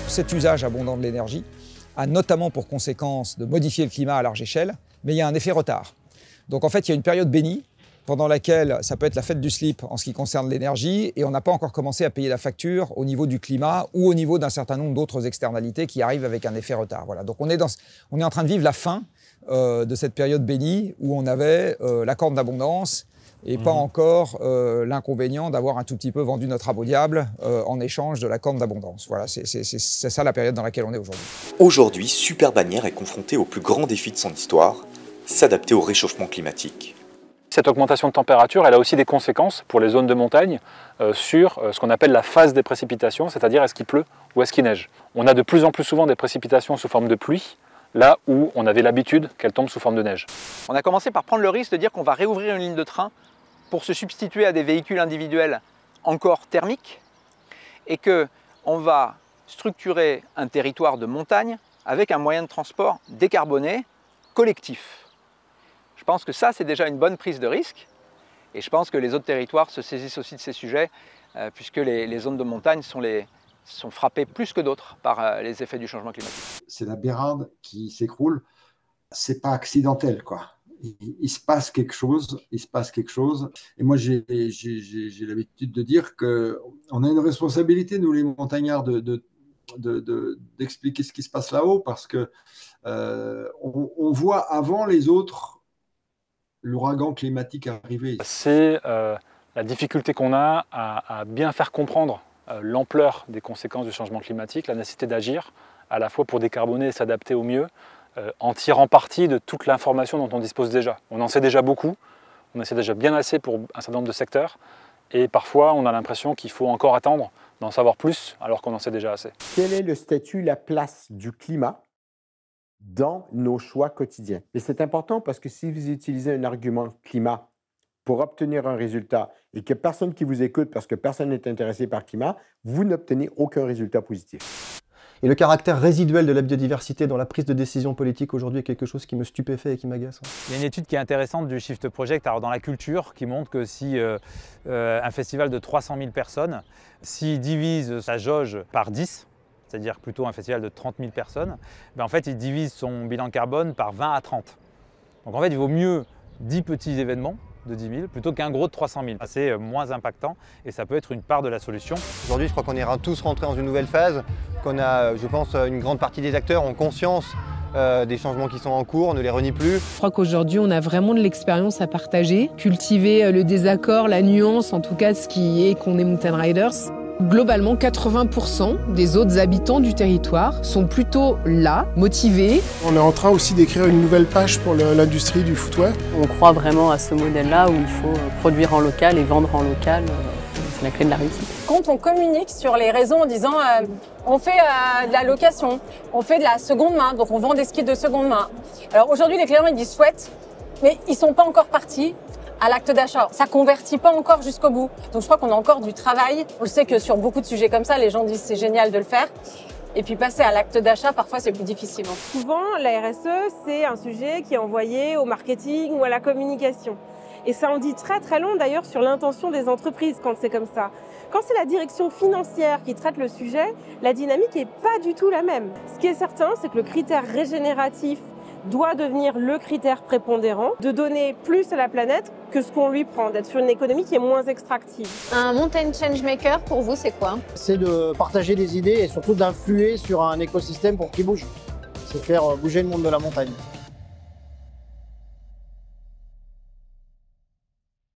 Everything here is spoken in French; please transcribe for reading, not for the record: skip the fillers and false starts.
cet usage abondant de l'énergie a notamment pour conséquence de modifier le climat à large échelle, mais il y a un effet retard. Donc en fait, il y a une période bénie pendant laquelle ça peut être la fête du slip en ce qui concerne l'énergie et on n'a pas encore commencé à payer la facture au niveau du climat ou au niveau d'un certain nombre d'autres externalités qui arrivent avec un effet retard. Voilà. Donc on est en train de vivre la fin de cette période bénie où on avait la corne d'abondance et pas encore l'inconvénient d'avoir un tout petit peu vendu notre âme au diable en échange de la corne d'abondance. Voilà, c'est ça la période dans laquelle on est aujourd'hui. Aujourd'hui, Super Bannière est confronté au plus grand défi de son histoire, s'adapter au réchauffement climatique. Cette augmentation de température, elle a aussi des conséquences pour les zones de montagne sur ce qu'on appelle la phase des précipitations, c'est-à-dire est-ce qu'il pleut ou est-ce qu'il neige. On a de plus en plus souvent des précipitations sous forme de pluie, là où on avait l'habitude qu'elles tombent sous forme de neige. On a commencé par prendre le risque de dire qu'on va réouvrir une ligne de train pour se substituer à des véhicules individuels encore thermiques et qu'on va structurer un territoire de montagne avec un moyen de transport décarboné, collectif. Je pense que ça, c'est déjà une bonne prise de risque et je pense que les autres territoires se saisissent aussi de ces sujets puisque les zones de montagne sont frappées plus que d'autres par les effets du changement climatique. C'est la Bérarde qui s'écroule, c'est pas accidentel, quoi. Il se passe quelque chose, Et moi, j'ai l'habitude de dire qu'on a une responsabilité, nous les montagnards, d'expliquer ce qui se passe là-haut parce que on voit avant les autres l'ouragan climatique arriver. C'est la difficulté qu'on a à bien faire comprendre l'ampleur des conséquences du changement climatique, la nécessité d'agir à la fois pour décarboner et s'adapter au mieux, en tirant parti de toute l'information dont on dispose déjà. On en sait déjà beaucoup, on en sait déjà bien assez pour un certain nombre de secteurs, et parfois on a l'impression qu'il faut encore attendre d'en savoir plus alors qu'on en sait déjà assez. Quel est le statut, la place du climat dans nos choix quotidiens? Et c'est important parce que si vous utilisez un argument climat pour obtenir un résultat et que personne qui vous écoute parce que personne n'est intéressé par le climat, vous n'obtenez aucun résultat positif. Et le caractère résiduel de la biodiversité dans la prise de décision politique aujourd'hui est quelque chose qui me stupéfait et qui m'agace. Il y a une étude qui est intéressante du Shift Project dans la culture qui montre que si un festival de 300 000 personnes, s'il divise sa jauge par 10, c'est-à-dire plutôt un festival de 30 000 personnes, en fait il divise son bilan carbone par 20 à 30. Donc en fait il vaut mieux 10 petits événements de 10 000 plutôt qu'un gros de 300 000. C'est moins impactant et ça peut être une part de la solution. Aujourd'hui, je crois qu'on est tous rentrés dans une nouvelle phase, qu'on a, je pense, une grande partie des acteurs ont conscience des changements qui sont en cours, ne les renie plus. Je crois qu'aujourd'hui, on a vraiment de l'expérience à partager, cultiver le désaccord, la nuance, en tout cas ce qui est qu'on est mountain riders. Globalement, 80% des autres habitants du territoire sont plutôt là, motivés. On est en train aussi d'écrire une nouvelle page pour l'industrie du footwear. On croit vraiment à ce modèle-là où il faut produire en local et vendre en local. C'est la clé de la réussite. Quand on communique sur les réseaux en disant on fait de la location, on fait de la seconde main, donc on vend des skis de seconde main. Alors aujourd'hui, les clients ils disent chouette, mais ils sont pas encore partis à l'acte d'achat. Ça convertit pas encore jusqu'au bout. Donc je crois qu'on a encore du travail. On le sait que sur beaucoup de sujets comme ça, les gens disent c'est génial de le faire. Et puis passer à l'acte d'achat, parfois c'est plus difficile. Souvent, la RSE, c'est un sujet qui est envoyé au marketing ou à la communication. Et ça en dit très très long d'ailleurs sur l'intention des entreprises quand c'est comme ça. Quand c'est la direction financière qui traite le sujet, la dynamique n'est pas du tout la même. Ce qui est certain, c'est que le critère régénératif doit devenir le critère prépondérant, de donner plus à la planète que ce qu'on lui prend, d'être sur une économie qui est moins extractive. Un mountain changemaker, pour vous, c'est quoi? C'est de partager des idées et surtout d'influer sur un écosystème pour qu'il bouge. C'est faire bouger le monde de la montagne.